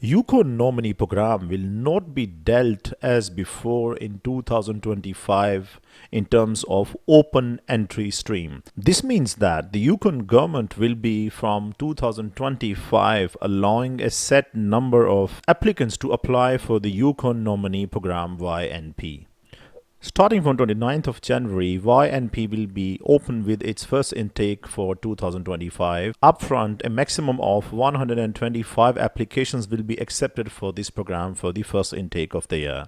Yukon Nominee Program will not be dealt as before in 2025 in terms of open entry stream. This means that the Yukon government will be from 2025 allowing a set number of applicants to apply for the Yukon Nominee Program YNP. Starting from 29th of January, YNP will be open with its first intake for 2025. Upfront, a maximum of 125 applications will be accepted for this program for the first intake of the year.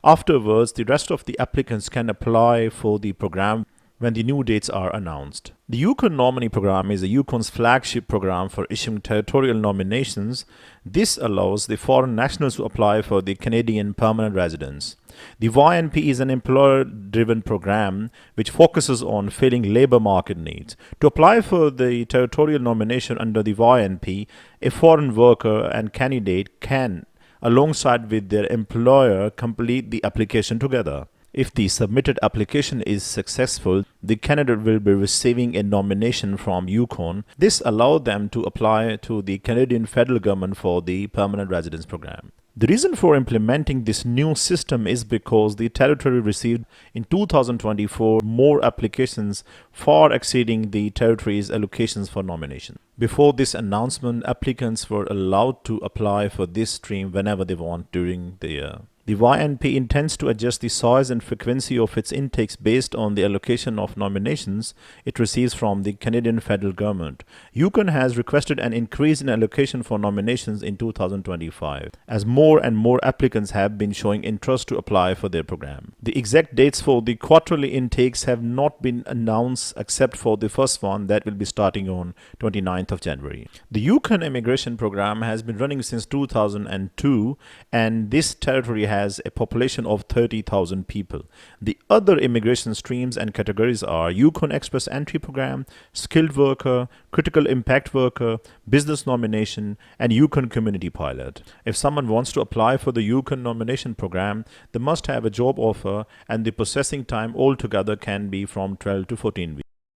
Afterwards, the rest of the applicants can apply for the program when the new dates are announced. The Yukon Nominee Program is the Yukon's flagship program for issuing territorial nominations. This allows the foreign nationals to apply for the Canadian permanent residence. The YNP is an employer-driven program which focuses on filling labor market needs. To apply for the territorial nomination under the YNP, a foreign worker and candidate can, alongside with their employer, complete the application together. If the submitted application is successful, the candidate will be receiving a nomination from Yukon. This allows them to apply to the Canadian federal government for the permanent residence program. The reason for implementing this new system is because the territory received in 2024 more applications, far exceeding the territory's allocations for nomination. Before this announcement, applicants were allowed to apply for this stream whenever they want during the year. The YNP intends to adjust the size and frequency of its intakes based on the allocation of nominations it receives from the Canadian federal government. Yukon has requested an increase in allocation for nominations in 2025, as more and more applicants have been showing interest to apply for their program. The exact dates for the quarterly intakes have not been announced except for the first one that will be starting on 29th of January. The Yukon Immigration Program has been running since 2002, and this territory has a population of 30,000 people. The other immigration streams and categories are Yukon Express Entry Program, Skilled Worker, Critical Impact Worker, Business Nomination, and Yukon Community Pilot. If someone wants to apply for the Yukon Nomination Program, they must have a job offer, and the processing time altogether can be from 12 to 14 weeks.